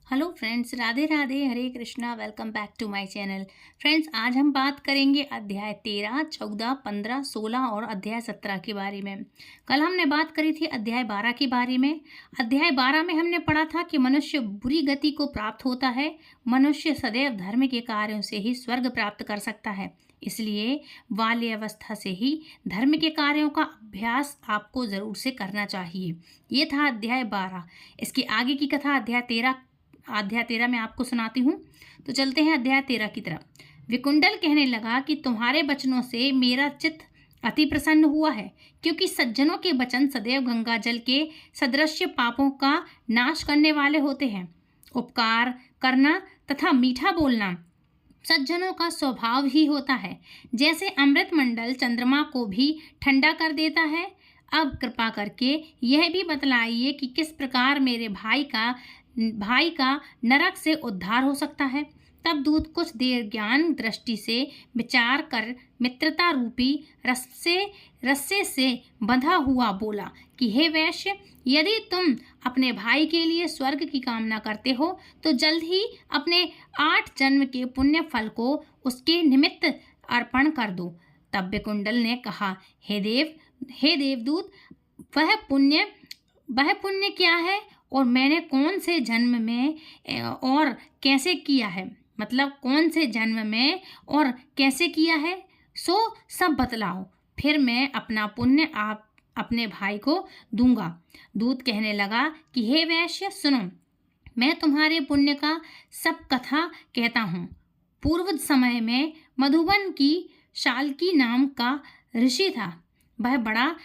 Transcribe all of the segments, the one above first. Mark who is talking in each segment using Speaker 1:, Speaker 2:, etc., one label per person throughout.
Speaker 1: Hello friends, Radhe Radhe, Hare Krishna. Welcome back to my channel. Friends, आज हम बात करेंगे अध्याय 13, 14, 15, 16 और अध्याय 17 के बारे में। कल हमने बात करी थी अध्याय 12 के बारे में। अध्याय 12 में हमने पढ़ा था कि मनुष्य बुरी गति को प्राप्त होता है। मनुष्य सदैव धर्म के कार्यों से ही स्वर्ग प्राप्त कर सकता है, इसलिए बाल्य अवस्था से ही धर्म के कार्यों का अभ्यास आपको जरूर से करना चाहिए। ये था अध्याय 12। इसकी आगे की कथा अध्याय 13 में आपको सुनाती हूँ। तो चलते हैं अध्याय 13 की तरफ। विकुंडल कहने लगा कि तुम्हारे वचनों से मेरा चित्त अति प्रसन्न हुआ है, क्योंकि सज्जनों के वचन सदैव गंगा जल के सदृश पापों का नाश करने वाले होते हैं। उपकार करना तथा मीठा बोलना सज्जनों का स्वभाव ही होता है, जैसे अमृत मंडल चंद्रमा को भी ठंडा कर देता है। अब कृपा करके यह भी बतलाइए कि किस प्रकार मेरे भाई का नरक से उद्धार हो सकता है। तब दूत कुछ देर ज्ञान दृष्टि से विचार कर मित्रता रूपी रस्से से बंधा हुआ बोला कि हे वैश्य, यदि तुम अपने भाई के लिए स्वर्ग की कामना करते हो तो जल्द ही अपने 8 जन्म के पुण्य फल को उसके निमित्त अर्पण कर दो। तब विकुंडल ने कहा, हे देवदूत, वह पुण्य क्या है और मैंने कौन से जन्म में और कैसे किया है? मतलब कौन से जन्म में और कैसे किया है, सो सब बतलाओ, फिर मैं अपना पुण्य आप अपने भाई को दूंगा। दूत कहने लगा कि हे वैश्य, सुनो, मैं तुम्हारे पुण्य का सब कथा कहता हूँ। पूर्व समय में मधुबन की शाल्की नाम का ऋषि था। वह बड़ा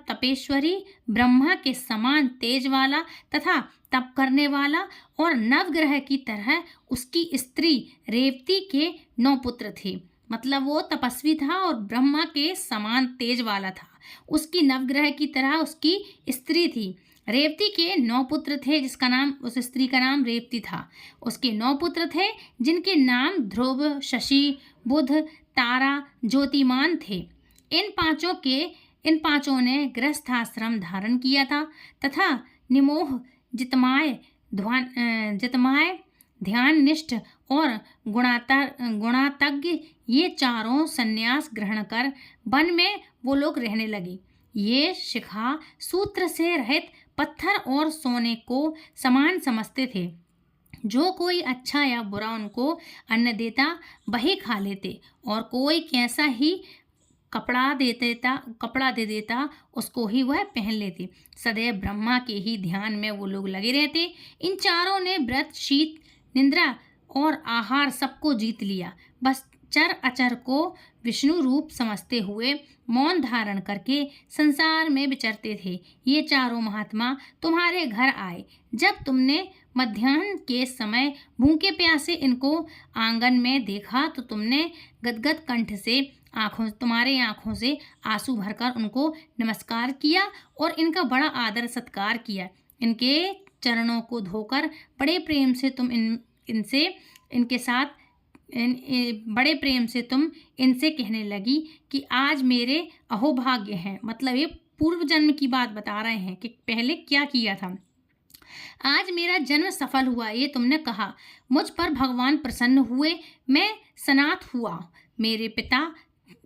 Speaker 1: तपेश्वरी ब्रह्मा के समान तेज वाला तथा तप करने वाला और नवग्रह की तरह उसकी स्त्री रेवती के 9 पुत्र थे। मतलब वो तपस्वी था और ब्रह्मा के समान तेज वाला था। उसकी नवग्रह की तरह उसकी स्त्री थी। रेवती के 9 पुत्र थे, उस स्त्री का नाम रेवती था। उसके 9 पुत्र थे, जिनके नाम ध्रुव, शशि, बुध, तारा, ज्योतिमान थे। इन पांचों ने गृहस्थाश्रम धारण किया था तथा निमोह, जितमाय, ध्याननिष्ठ और गुणातज्ञ ये चारों संन्यास ग्रहण कर वन में वो लोग रहने लगे। ये शिखा सूत्र से रहित पत्थर और सोने को समान समझते थे। जो कोई अच्छा या बुरा उनको अन्न देता वही खा लेते, और कोई कैसा ही कपड़ा दे देता उसको ही वह पहन लेते। सदैव ब्रह्मा के ही ध्यान में वो लोग लगे रहते। इन चारों ने व्रत, शीत, निद्रा और आहार सबको जीत लिया। बस चर अचर को विष्णु रूप समझते हुए मौन धारण करके संसार में विचरते थे। ये चारों महात्मा तुम्हारे घर आए। जब तुमने मध्याह्न के समय भूखे प्यासे इनको आंगन में देखा तो तुमने गदगद कंठ से तुम्हारे आंखों से आंसू भरकर उनको नमस्कार किया और इनका बड़ा आदर सत्कार किया। इनके चरणों को धोकर बड़े प्रेम से तुम इनसे कहने लगी कि आज मेरे अहोभाग्य हैं। मतलब ये पूर्व जन्म की बात बता रहे हैं कि पहले क्या किया था। आज मेरा जन्म सफल हुआ, ये तुमने कहा। मुझ पर भगवान प्रसन्न हुए, मैं सनाथ हुआ।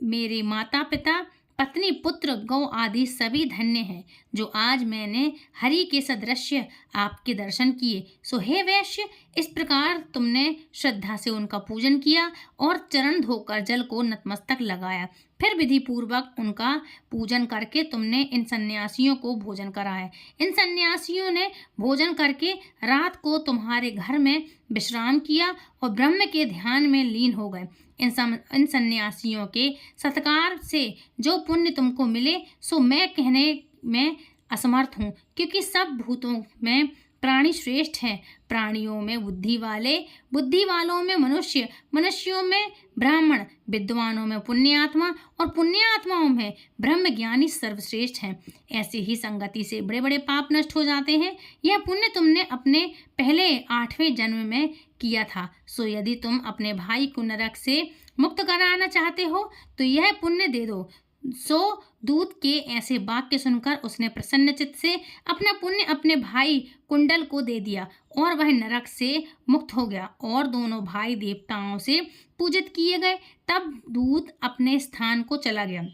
Speaker 1: मेरे माता पिता, पत्नी, पुत्र, गौ आदि सभी धन्य हैं, जो आज मैंने हरि के सदृश आपके दर्शन किए। सो हे वैश्य, इस प्रकार तुमने श्रद्धा से उनका पूजन किया और चरण धोकर जल को नतमस्तक लगाया। फिर विधि पूर्वक उनका पूजन करके तुमने इन सन्यासियों को भोजन कराया। इन सन्यासियों ने भोजन करके रात को तुम्हारे घर में विश्राम किया और ब्रह्म के ध्यान में लीन हो गए। इन सन्यासियों के सत्कार से जो पुण्य तुमको मिले सो मैं कहने में असमर्थ हूँ, क्योंकि सब भूतों में प्राणी श्रेष्ठ हैं। प्राणियों में बुद्धि वालों में मनुष्य, मनुष्यों में ब्राह्मण, विद्वानों में पुण्यात्मा और पुण्यात्माओं में ब्रह्म ज्ञानी सर्वश्रेष्ठ हैं। ऐसी ही संगति से बड़े बड़े पाप नष्ट हो जाते हैं। यह पुण्य तुमने अपने पहले 8वें जन्म में किया था। सो यदि तुम अपने भाई को नरक से मुक्त कराना चाहते हो तो यह पुण्य दे दो। सो दूत के ऐसे वाक्य सुनकर उसने प्रसन्नचित्त से अपना पुण्य अपने भाई कुंडल को दे दिया और वह नरक से मुक्त हो गया और दोनों भाई देवताओं से पूजित किए गए। तब दूत अपने स्थान को चला गया।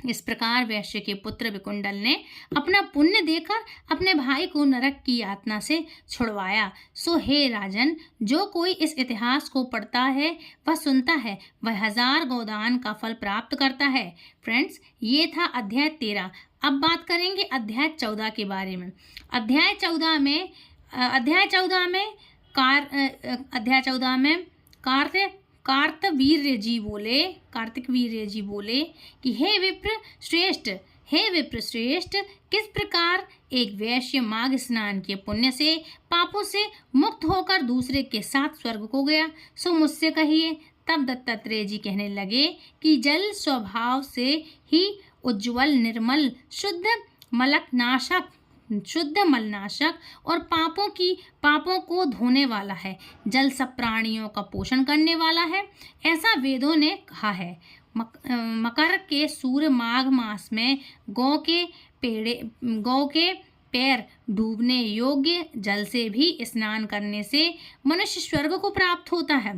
Speaker 1: इस प्रकार वैश्य के पुत्र विकुंडल ने अपना पुण्य देकर अपने भाई को नरक की यातना से छुड़वाया। सो हे राजन, जो कोई इस इतिहास को पढ़ता है वह सुनता है, वह 1000 गोदान का फल प्राप्त करता है। फ्रेंड्स, ये था अध्याय 13। अब बात करेंगे अध्याय 14 के बारे में। अध्याय 14 में कार्तिक वीर्य जी बोले कि हे विप्र श्रेष्ठ, किस प्रकार एक वैश्य माघ स्नान के पुण्य से पापों से मुक्त होकर दूसरे के साथ स्वर्ग को गया, सो मुझसे कहिए। तब दत्तात्रेय जी कहने लगे कि जल स्वभाव से ही उज्ज्वल, निर्मल, शुद्ध मलनाशक और पापों को धोने वाला है। जल सब प्राणियों का पोषण करने वाला है, ऐसा वेदों ने कहा है। मकर के सूर्य माघ मास में गौ के पैर डूबने योग्य जल से भी स्नान करने से मनुष्य स्वर्ग को प्राप्त होता है।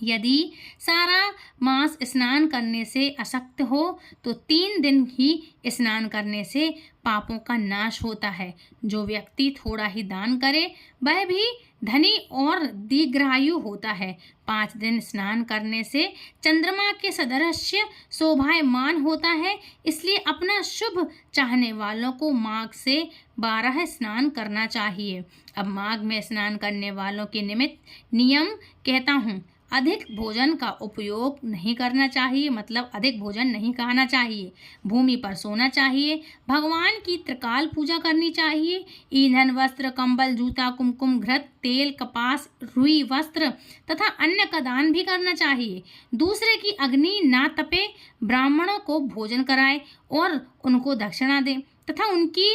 Speaker 1: यदि सारा मास स्नान करने से अशक्त हो तो 3 दिन ही स्नान करने से पापों का नाश होता है। जो व्यक्ति थोड़ा ही दान करे वह भी धनी और दीर्घायु होता है। 5 दिन स्नान करने से चंद्रमा के सदृश्य शोभायमान होता है। इसलिए अपना शुभ चाहने वालों को माघ से 12 स्नान करना चाहिए। अब माघ में स्नान करने वालों के निमित्त नियम कहता हूँ। अधिक भोजन का उपयोग नहीं करना चाहिए, मतलब अधिक भोजन नहीं खाना चाहिए। भूमि पर सोना चाहिए। भगवान की त्रिकाल पूजा करनी चाहिए। ईंधन, वस्त्र, कंबल, जूता, कुमकुम, घृत, तेल, कपास, रुई वस्त्र तथा अन्न का दान भी करना चाहिए। दूसरे की अग्नि ना तपे, ब्राह्मणों को भोजन कराए और उनको दक्षिणा दें तथा उनकी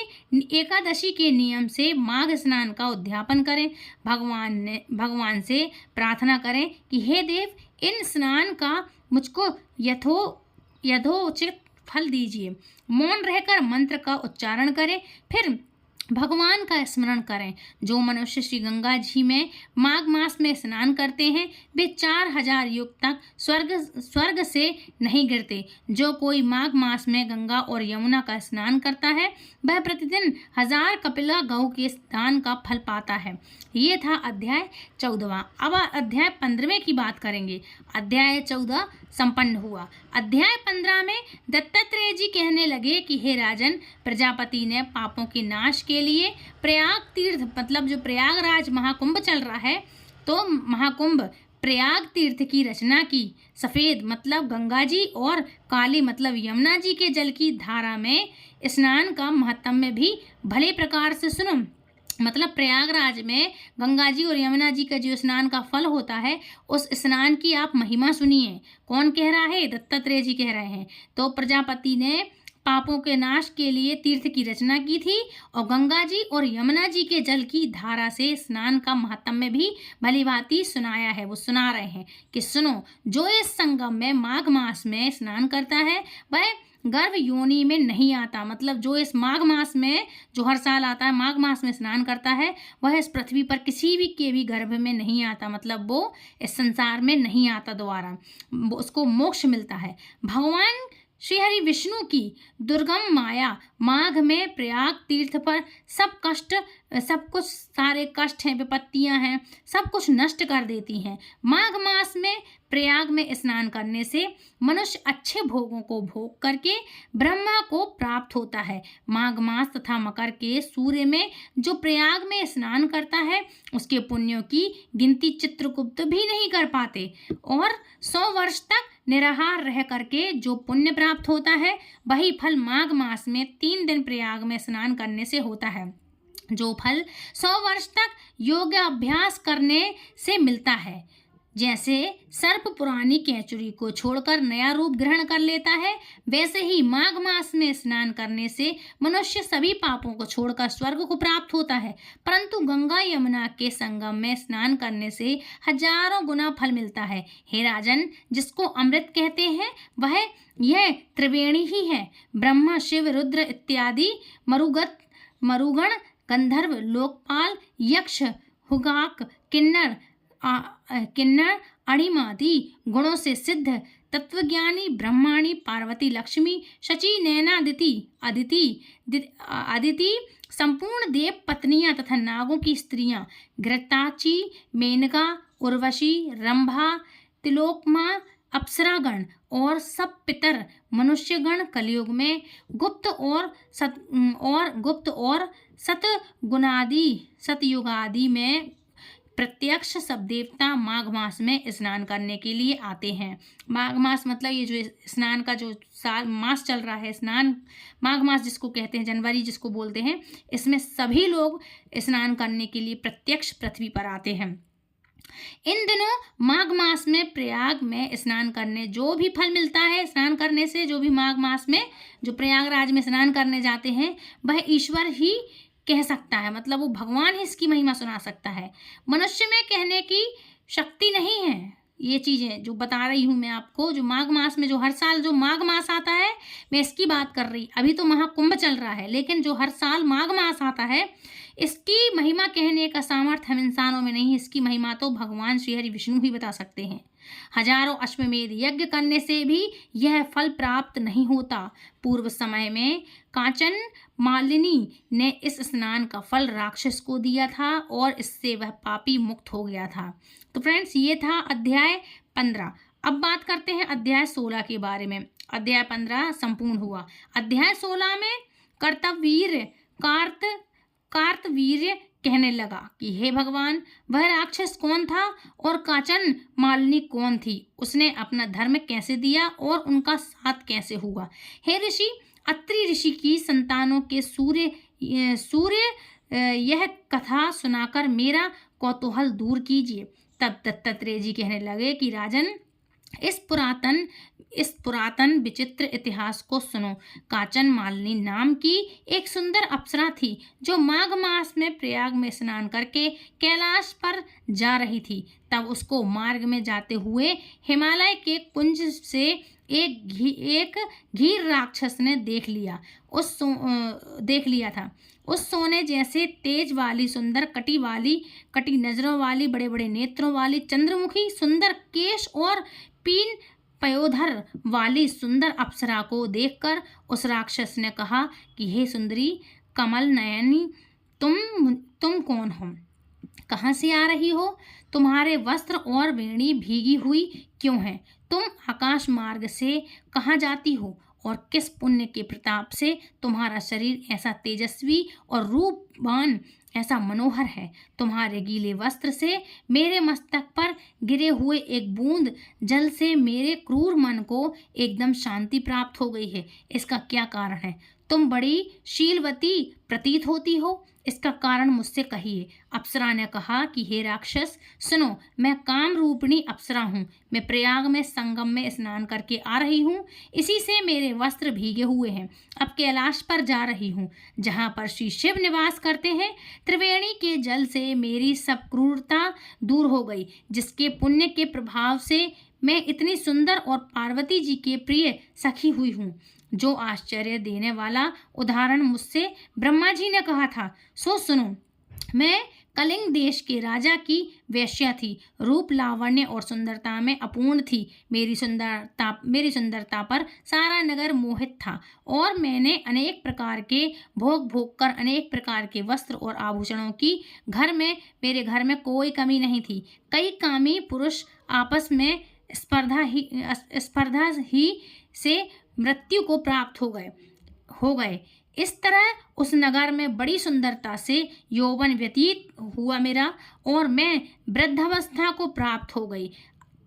Speaker 1: एकादशी के नियम से माघ स्नान का उद्यापन करें। भगवान से प्रार्थना करें कि हे देव, इन स्नान का मुझको यथोचित फल दीजिए। मौन रहकर मंत्र का उच्चारण करें, फिर भगवान का स्मरण करें। जो मनुष्य श्री गंगा जी में माघ मास में स्नान करते हैं वे 4000 युग तक स्वर्ग से नहीं गिरते। जो कोई माघ मास में गंगा और यमुना का स्नान करता है वह प्रतिदिन 1000 कपिला गौ के दान का फल पाता है। ये था अध्याय 14वां। अब अध्याय 15वें की बात करेंगे। अध्याय 14 संपन्न हुआ। अध्याय 15 में दत्तात्रेय जी कहने लगे कि हे राजन, प्रजापति ने पापों के नाश के लिए प्रयाग तीर्थ, मतलब जो प्रयागराज महाकुंभ चल रहा है, तो महाकुंभ प्रयाग तीर्थ की रचना की। सफेद मतलब गंगा जी और काली मतलब यमुना जी के जल की धारा में स्नान का महत्व भी भले प्रकार से सुनो। मतलब प्रयागराज में गंगा जी और यमुना जी का जो स्नान का फल होता है, उस स्नान की आप महिमा सुनिए। कौन कह रहा है? दत्तात्रेय जी कह रहे हैं। तो प्रजापति ने पापों के नाश के लिए तीर्थ की रचना की थी और गंगा जी और यमुना जी के जल की धारा से स्नान का महत्व भी भली भांति सुनाया है। वो सुना रहे हैं कि सुनो, जो इस संगम में माघ मास में स्नान करता है वह गर्भ योनि में नहीं आता। मतलब जो इस माघ मास में, जो हर साल आता है, माघ मास में स्नान करता है, वह इस पृथ्वी पर किसी भी के भी गर्भ में नहीं आता। मतलब वो इस संसार में नहीं आता दोबारा, उसको मोक्ष मिलता है। भगवान श्री हरि विष्णु की दुर्गम माया माघ में प्रयाग तीर्थ पर सब कुछ सारे कष्ट हैं, विपत्तियां हैं, सब कुछ नष्ट कर देती हैं। माघ मास में प्रयाग में स्नान करने से मनुष्य अच्छे भोगों को भोग करके ब्रह्मा को प्राप्त होता है। माघ मास तथा मकर के सूर्य में जो प्रयाग में स्नान करता है उसके पुण्यों की गिनती चित्रगुप्त भी नहीं कर पाते। और 100 वर्ष तक निराहार रह करके जो पुण्य प्राप्त होता है वही फल माघ मास में 3 दिन प्रयाग में स्नान करने से होता है। जो फल 100 वर्ष तक योग अभ्यास करने से मिलता है, जैसे सर्प पुरानी कैचुरी को छोड़कर नया रूप ग्रहण कर लेता है, वैसे ही माघ मास में स्नान करने से मनुष्य सभी पापों को छोड़कर स्वर्ग को प्राप्त होता है। परंतु गंगा यमुना के संगम में स्नान करने से हजारों गुना फल मिलता है। हे राजन, जिसको अमृत कहते हैं वह यह त्रिवेणी ही है। ब्रह्मा, शिव, रुद्र इत्यादि मरुगण, गंधर्व, लोकपाल, यक्ष, हुगाक, किन्नर, अणिमादि गुणों से सिद्ध तत्वज्ञानी ब्रह्माणी, पार्वती, लक्ष्मी, शची, नैना, अदिति संपूर्ण देव पत्नियां तथा नागों की स्त्रियां, घृताची, मेनका, उर्वशी, रंभा, तिलोकमा, अप्सरागण और सब पितर मनुष्यगण कलयुग में गुप्त और सतयुगादि में प्रत्यक्ष सब देवता माघ मास में स्नान करने के लिए आते हैं। माघ मास मतलब ये जो स्नान का जो मास चल रहा है, स्नान माघ मास जिसको कहते हैं, जनवरी जिसको बोलते हैं, इसमें सभी लोग स्नान करने के लिए प्रत्यक्ष पृथ्वी पर आते हैं। इन दिनों माघ मास में प्रयाग में स्नान करने जो भी फल मिलता है, स्नान करने से जो भी माघ मास में जो प्रयागराज में स्नान करने जाते हैं वह ईश्वर ही कह सकता है, मतलब वो भगवान ही इसकी महिमा सुना सकता है। मनुष्य में कहने की शक्ति नहीं है। ये चीज़ें जो बता रही हूँ मैं आपको, जो माघ मास में जो हर साल जो माघ मास आता है, मैं इसकी बात कर रही। अभी तो महाकुंभ चल रहा है, लेकिन जो हर साल माघ मास आता है, इसकी महिमा कहने का सामर्थ्य हम इंसानों में नहीं। इसकी महिमा तो भगवान श्री हरि विष्णु ही बता सकते हैं। हजारों अश्वमेध यज्ञ करने से भी यह फल प्राप्त नहीं होता। पूर्व समय में कांचन मालिनी ने इस स्नान का फल राक्षस को दिया था और इससे वह पापी मुक्त हो गया था। तो फ्रेंड्स, ये था अध्याय 15। अब बात करते हैं अध्याय 16 के बारे में। अध्याय 15 संपूर्ण हुआ। अध्याय 16 में कार्तवीर्य कहने लगा कि हे भगवान, वह राक्षस कौन था और कांचन मालिनी कौन थी? उसने अपना धर्म कैसे दिया और उनका साथ कैसे हुआ? हे ऋषि, अत्रि ऋषि की संतानों के सूर्य यह कथा सुनाकर मेरा कौतूहल दूर कीजिए। तब दत्तात्रेय जी कहने लगे कि राजन, इस पुरातन विचित्र इतिहास को सुनो। कांचन मालिनी नाम की एक सुंदर अप्सरा थी जो माघ मास में प्रयाग में स्नान करके कैलाश पर जा रही थी। तब उसको मार्ग में जाते हुए हिमालय के कुंज से एक घीर राक्षस ने देख लिया था। उस सोने जैसे तेज वाली, सुंदर कटी नजरों वाली, बड़े बड़े नेत्रों वाली, चंद्रमुखी, सुंदर केश और पीन पयोधर वाली सुंदर अप्सरा को देखकर उस राक्षस ने कहा कि हे सुंदरी कमल नयनी, तुम कौन हो? कहाँ से आ रही हो? तुम्हारे वस्त्र और वेणी भीगी हुई क्यों है? तुम आकाश मार्ग से कहाँ जाती हो और किस पुण्य के प्रताप से तुम्हारा शरीर ऐसा तेजस्वी और रूपवान, ऐसा मनोहर है? तुम्हारे गीले वस्त्र से मेरे मस्तक पर गिरे हुए एक बूंद जल से मेरे क्रूर मन को एकदम शांति प्राप्त हो गई है। इसका क्या कारण है? तुम बड़ी शीलवती प्रतीत होती हो, इसका कारण मुझसे कहिए। अप्सरा ने कहा कि हे राक्षस, सुनो, मैं काम रूपिणी अप्सरा हूँ। मैं प्रयाग में संगम में स्नान करके आ रही हूँ। इसी से मेरे वस्त्र भीगे हुए हैं। अब कैलाश पर जा रही हूँ, जहाँ पर श्री शिव निवास करते हैं। त्रिवेणी के जल से मेरी सब क्रूरता दूर हो गई, जिसके पुण्य के प्रभाव से मैं इतनी सुंदर और पार्वती जी के प्रिय सखी हुई हूँ। जो आश्चर्य देने वाला उदाहरण मुझसे ब्रह्मा जी ने कहा था, सो सुनो। मैं कलिंग देश के राजा की वेश्या थी। रूप, लावण्य और सुंदरता में अपूर्ण थी। मेरी सुंदरता पर सारा नगर मोहित था और मैंने अनेक प्रकार के भोग कर अनेक प्रकार के वस्त्र और आभूषणों की मेरे घर में कोई कमी नहीं थी। कई कामी पुरुष आपस में स्पर्धा ही से मृत्यु को प्राप्त हो गए। इस तरह उस नगर में बड़ी सुंदरता से यौवन व्यतीत हुआ मेरा और मैं वृद्धावस्था को प्राप्त हो गई।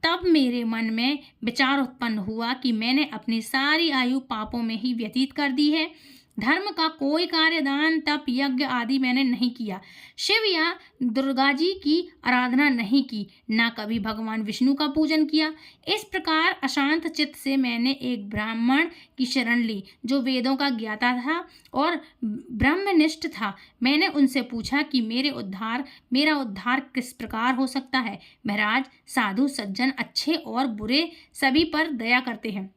Speaker 1: तब मेरे मन में विचार उत्पन्न हुआ कि मैंने अपनी सारी आयु पापों में ही व्यतीत कर दी है। धर्म का कोई कार्य, दान, तप, यज्ञ आदि मैंने नहीं किया। शिव या दुर्गा जी की आराधना नहीं की, ना कभी भगवान विष्णु का पूजन किया। इस प्रकार अशांत चित्त से मैंने एक ब्राह्मण की शरण ली जो वेदों का ज्ञाता था और ब्रह्मनिष्ठ था। मैंने उनसे पूछा कि मेरा उद्धार किस प्रकार हो सकता है। महाराज, साधु सज्जन अच्छे और बुरे सभी पर दया करते हैं,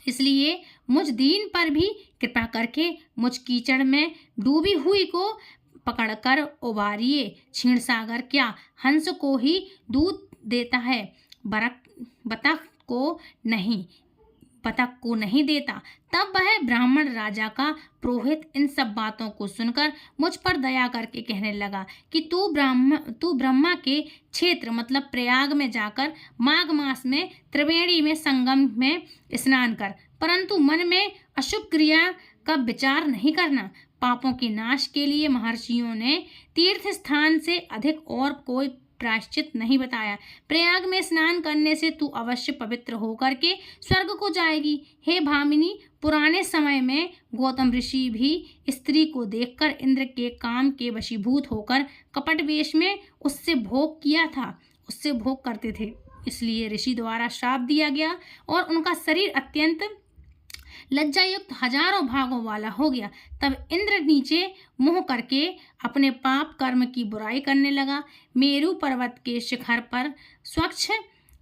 Speaker 1: इसलिए मुझ दीन पर भी कृपा करके मुझ कीचड़ में डूबी हुई को पकड़कर उबारिए। क्षीण सागर क्या हंस को ही दूध देता है, बतख को नहीं देता। तब वह ब्राह्मण राजा का पुरोहित इन सब बातों को सुनकर मुझ पर दया करके कहने लगा कि तू ब्रह्मा के क्षेत्र मतलब प्रयाग में जाकर माघ मास में त्रिवेणी में संगम में स्नान कर, परंतु मन में अशुभ क्रिया का विचार नहीं करना। पापों के नाश के लिए महर्षियों ने तीर्थ स्थान से अधिक और कोई प्रायश्चित नहीं बताया। प्रयाग में स्नान करने से तू अवश्य पवित्र होकर के स्वर्ग को जाएगी। हे भामिनी, पुराने समय में गौतम ऋषि भी स्त्री को देखकर इंद्र के काम के वशीभूत होकर कपट वेश में उससे भोग करते थे। इसलिए ऋषि द्वारा श्राप दिया गया और उनका शरीर अत्यंत लज्जायुक्त हजारों भागों वाला हो गया। तब इंद्र नीचे मुंह करके अपने पाप कर्म की बुराई करने लगा। मेरु पर्वत के शिखर पर स्वच्छ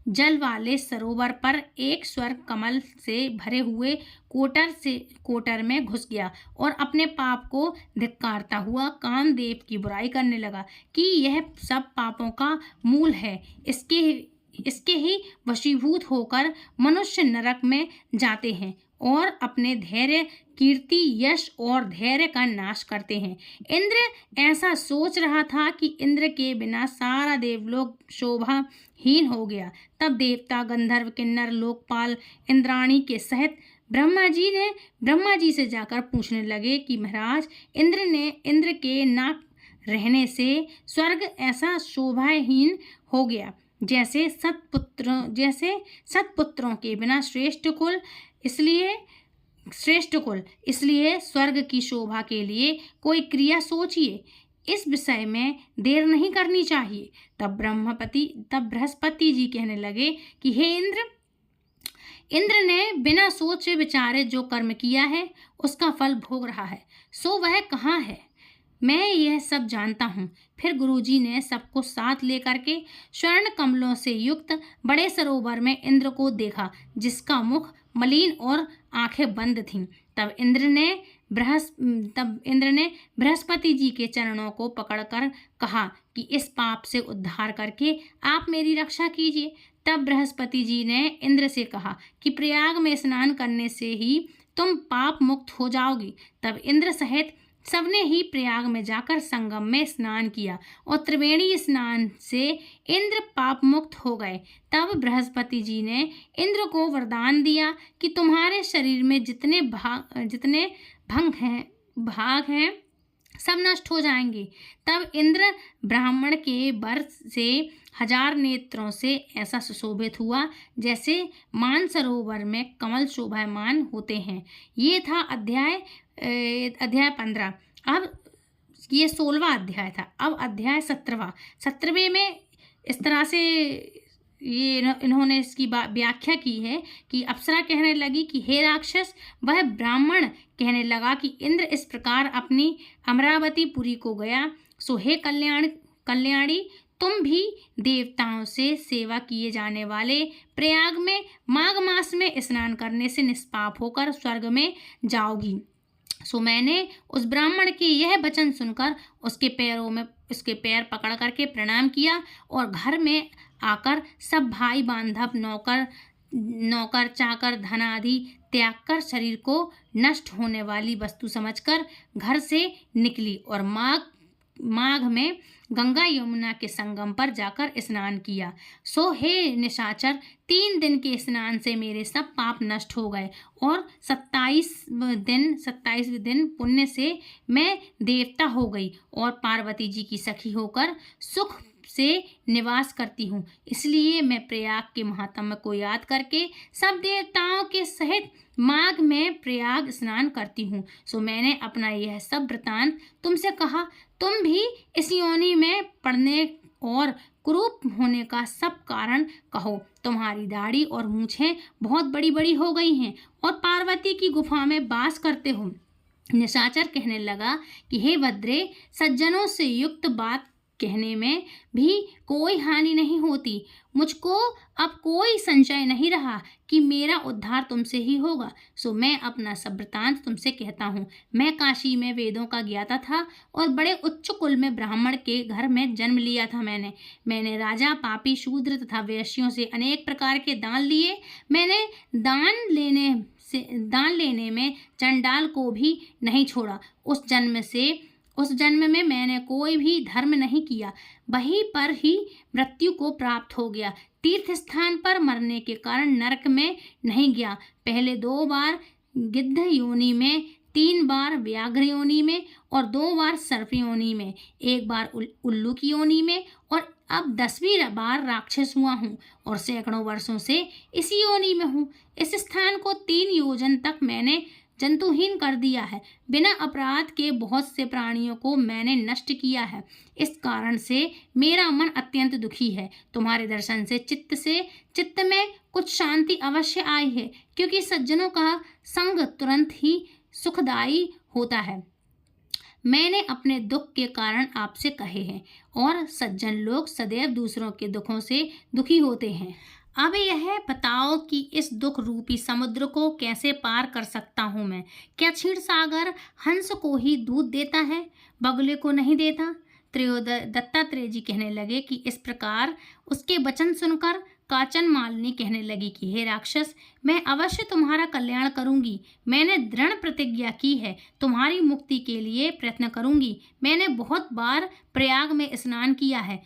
Speaker 1: जल वाले सरोवर पर एक स्वर्ग कमल से भरे हुए कोटर में घुस गया और अपने पाप को धिक्कारता हुआ कामदेव की बुराई करने लगा कि यह सब पापों का मूल है। इसके ही वशीभूत होकर मनुष्य नरक में जाते हैं और अपने धैर्य, कीर्ति, यश और धैर्य का नाश करते हैं। इंद्र ऐसा सोच रहा था कि इंद्र के बिना सारा देवलोक शोभाहीन हो गया। तब देवता, गंधर्व, किन्नर, लोकपाल, इंद्राणी के सहित ब्रह्मा जी से जाकर पूछने लगे कि महाराज, इंद्र के ना रहने से स्वर्ग ऐसा शोभाहीन हो गया जैसे सत्पुत्रों के बिना श्रेष्ठ कुल, इसलिए स्वर्ग की शोभा के लिए कोई क्रिया सोचिए। इस विषय में देर नहीं करनी चाहिए। तब बृहस्पति जी कहने लगे कि हे इंद्र ने बिना सोचे विचारे जो कर्म किया है उसका फल भोग रहा है, सो वह कहाँ है? मैं यह सब जानता हूँ। फिर गुरुजी ने सबको साथ लेकर के स्वर्ण कमलों से युक्त बड़े सरोवर में इंद्र को देखा, जिसका मुख मलिन और आंखें बंद थीं। तब इंद्र ने बृहस्पति जी के चरणों को पकड़कर कहा कि इस पाप से उद्धार करके आप मेरी रक्षा कीजिए। तब बृहस्पति जी ने इंद्र से कहा कि प्रयाग में स्नान करने से ही तुम पाप मुक्त हो जाओगी। तब इंद्र सहित सबने ही प्रयाग में जाकर संगम में स्नान किया और त्रिवेणी स्नान से इंद्र पाप मुक्त हो गए। तब बृहस्पति जी ने इंद्र को वरदान दिया कि तुम्हारे शरीर में जितने भाग हैं सब नष्ट हो जाएंगे। तब इंद्र ब्राह्मण के वर से 1000 नेत्रों से ऐसा सुशोभित हुआ जैसे मानसरोवर में कमल शोभायमान होते हैं। ये था अध्याय 15। अब ये 16वां अध्याय था। अब अध्याय 17वें में इस तरह से ये इन्होंने इसकी व्याख्या की है कि अप्सरा कहने लगी कि हे राक्षस, वह ब्राह्मण कहने लगा कि इंद्र इस प्रकार अपनी अमरावती पुरी को गया, सो हे कल्याणी, तुम भी देवताओं से सेवा किए जाने वाले प्रयाग में माघ मास में स्नान करने से निष्पाप होकर स्वर्ग में जाओगी। सो मैंने उस ब्राह्मण के यह वचन सुनकर उसके पैर पकड़ करके प्रणाम किया और घर में आकर सब भाई बांधव, नौकर चाकर, धन आदि त्याग कर शरीर को नष्ट होने वाली वस्तु समझकर घर से निकली और माघ में गंगा यमुना के संगम पर जाकर स्नान किया। सो हे निशाचर, 3 दिन के स्नान से मेरे सब पाप नष्ट हो गए और 27वें दिन पुण्य से मैं देवता हो गई और पार्वती जी की सखी होकर सुख से निवास करती हूँ, इसलिए मैं प्रयाग के महात्म्य को याद करके सब देवताओं के सहित माघ में प्रयाग स्नान करती हूँ। सो मैंने अपना यह सब वृतांत तुमसे कहा। तुम भी इस योनि में पड़ने और कुरूप होने का सब कारण कहो। तुम्हारी दाढ़ी और मूछें बहुत बड़ी बड़ी हो गई हैं और पार्वती की गुफा में वास करते हो। निशाचर कहने लगा कि हे भद्रे, सज्जनों से युक्त बात कहने में भी कोई हानि नहीं होती। मुझको अब कोई संशय नहीं रहा कि मेरा उद्धार तुमसे ही होगा। सो मैं अपना सब वृतांत तुमसे कहता हूँ। मैं काशी में वेदों का ज्ञाता था और बड़े उच्च कुल में ब्राह्मण के घर में जन्म लिया था। मैंने राजा, पापी, शूद्र तथा वेश्यों से अनेक प्रकार के दान लिए। मैंने दान लेने में चंडाल को भी नहीं छोड़ा। उस जन्म में मैंने कोई भी धर्म नहीं किया, वहीं पर ही मृत्यु को प्राप्त हो गया। तीर्थ स्थान पर मरने के कारण नरक में नहीं गया। पहले 2 बार गिद्ध योनि में, 3 बार व्याघ्र योनि में और 2 बार सर्प योनि में, 1 बार उल्लू की योनि में और अब 10वीं बार राक्षस हुआ हूँ और सैकड़ों वर्षों से इसी योनि में हूँ। इस स्थान को 3 योजन तक मैंने जंतुहीन कर दिया है। बिना अपराध के बहुत से प्राणियों को मैंने नष्ट किया है। इस कारण से मेरा मन अत्यंत दुखी है। तुम्हारे दर्शन से चित्त में कुछ शांति अवश्य आई है, क्योंकि सज्जनों का संग तुरंत ही सुखदायी होता है। मैंने अपने दुख के कारण आपसे कहे हैं और सज्जन लोग सदैव दूसरों के दुखों से दुखी होते हैं। अब यह बताओ कि इस दुख रूपी समुद्र को कैसे पार कर सकता हूँ मैं? क्या क्षीर सागर हंस को ही दूध देता है, बगुले को नहीं देता? दत्तात्रेय जी कहने लगे कि इस प्रकार उसके वचन सुनकर कांचन मालिनी कहने लगी कि हे राक्षस, मैं अवश्य तुम्हारा कल्याण करूंगी। मैंने दृढ़ प्रतिज्ञा की है, तुम्हारी मुक्ति के लिए प्रयत्न करूंगी। मैंने बहुत बार प्रयाग में स्नान किया है।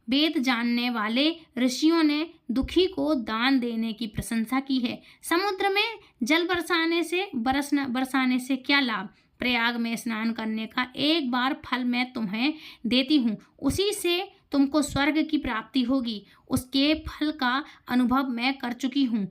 Speaker 1: वेद जानने वाले ऋषियों ने दुखी को दान देने की प्रशंसा की है। समुद्र में जल बरसाने से क्या लाभ? प्रयाग में स्नान करने का एक बार फल मैं तुम्हें देती हूँ, उसी से तुमको स्वर्ग की प्राप्ति होगी। उसके फल का अनुभव मैं कर चुकी हूँ।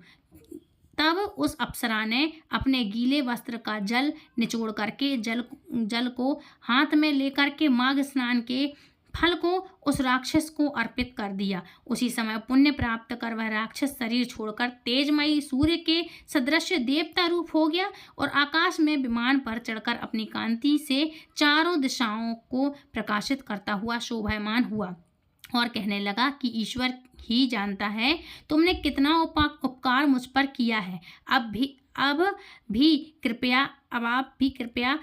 Speaker 1: तब उस अप्सरा ने अपने गीले वस्त्र का जल निचोड़ करके जल को हाथ में लेकर के माघ स्नान के फल को उस राक्षस को अर्पित कर दिया। उसी समय पुण्य प्राप्त कर वह राक्षस शरीर छोड़कर तेजमयी सूर्य के सदृश देवता रूप हो गया और आकाश में विमान पर चढ़कर अपनी कांति से चारों दिशाओं को प्रकाशित करता हुआ शोभायमान हुआ और कहने लगा कि ईश्वर ही जानता है तुमने कितना उपकार मुझ पर किया है। अब भी कृपया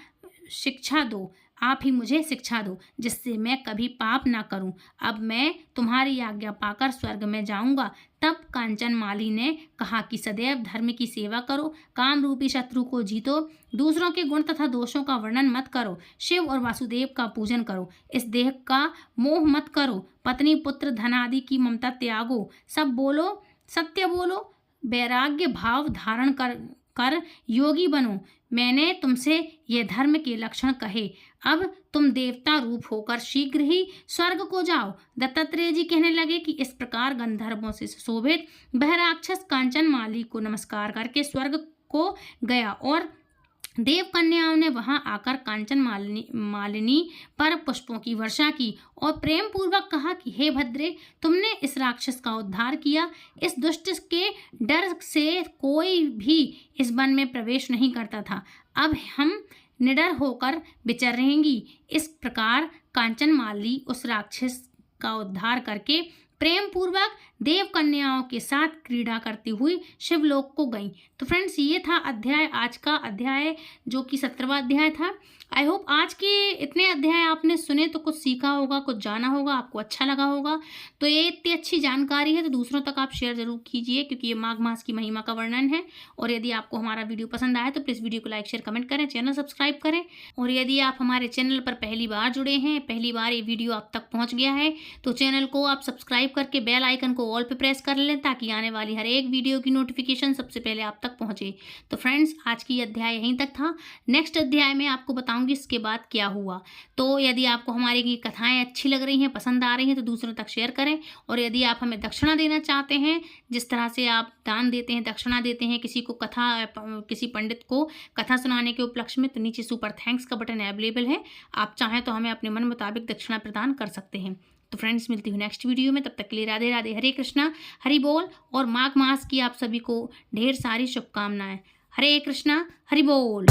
Speaker 1: शिक्षा दो, आप ही मुझे शिक्षा दो, जिससे मैं कभी पाप ना करूं। अब मैं तुम्हारी आज्ञा पाकर स्वर्ग में जाऊंगा। तब कांचन माली ने कहा कि सदैव धर्म की सेवा करो, काम रूपी शत्रु को जीतो, दूसरों के गुण तथा दोषों का वर्णन मत करो, शिव और वासुदेव का पूजन करो, इस देह का मोह मत करो, पत्नी पुत्र धन आदि की ममता त्यागो, सब बोलो, सत्य बोलो, वैराग्य भाव धारण कर योगी बनो। मैंने तुमसे ये धर्म के लक्षण कहे। अब तुम देवता रूप होकर शीघ्र ही स्वर्ग को जाओ। दत्तात्रेय जी कहने लगे कि इस प्रकार गंधर्वों से सुशोभित वह राक्षस कांचन माली को नमस्कार करके स्वर्ग को गया और देव कन्याओं ने वहां आकर कांचन मालिनी पर पुष्पों की वर्षा की और प्रेम पूर्वक कहा कि हे भद्रे, तुमने इस राक्षस का उद्धार किया। इस दुष्ट के डर से कोई भी इस वन में प्रवेश नहीं करता था। अब हम निडर होकर विचरेंगी। इस प्रकार कांचन माली उस राक्षस का उद्धार करके प्रेम पूर्वक देव कन्याओं के साथ क्रीड़ा करती हुई शिवलोक को गई। तो फ्रेंड्स, ये था अध्याय, आज का अध्याय जो कि 17वां अध्याय था। आई होप आज के इतने अध्याय आपने सुने तो कुछ सीखा होगा, कुछ जाना होगा, आपको अच्छा लगा होगा। तो ये इतनी अच्छी जानकारी है तो दूसरों तक आप शेयर जरूर कीजिए, क्योंकि ये माघ मास की महिमा का वर्णन है। और यदि आपको हमारा वीडियो पसंद आया तो प्लीज़ वीडियो को लाइक शेयर कमेंट करें, चैनल सब्सक्राइब करें। और यदि आप हमारे चैनल पर पहली बार जुड़े हैं, पहली बार ये वीडियो आप तक पहुँच गया है, तो चैनल को आप सब्सक्राइब करके बेल आइकन को ऑल पे प्रेस कर लें, ताकि आने वाली हर एक वीडियो की नोटिफिकेशन सबसे पहले आप तक पहुँचे। तो फ्रेंड्स, आज की अध्याय यहीं तक था। नेक्स्ट अध्याय में आपको बताऊँ बताऊंगी इसके बाद क्या हुआ। तो यदि आपको हमारी ये कथाएं अच्छी लग रही हैं, पसंद आ रही हैं, तो दूसरों तक शेयर करें। और यदि आप हमें दक्षिणा देना चाहते हैं, जिस तरह से आप दान देते हैं, दक्षिणा देते हैं किसी को किसी पंडित को कथा सुनाने के उपलक्ष्य में, तो नीचे सुपर थैंक्स का बटन अवेलेबल है। आप चाहें तो हमें अपने मन मुताबिक दक्षिणा प्रदान कर सकते हैं। तो फ्रेंड्स, मिलती हूँ नेक्स्ट वीडियो में। तब तक के लिए राधे राधे, हरे कृष्णा, हरि बोल। और माघ मास की आप सभी को ढेर सारी शुभकामनाएं। हरे कृष्णा, हरि बोल।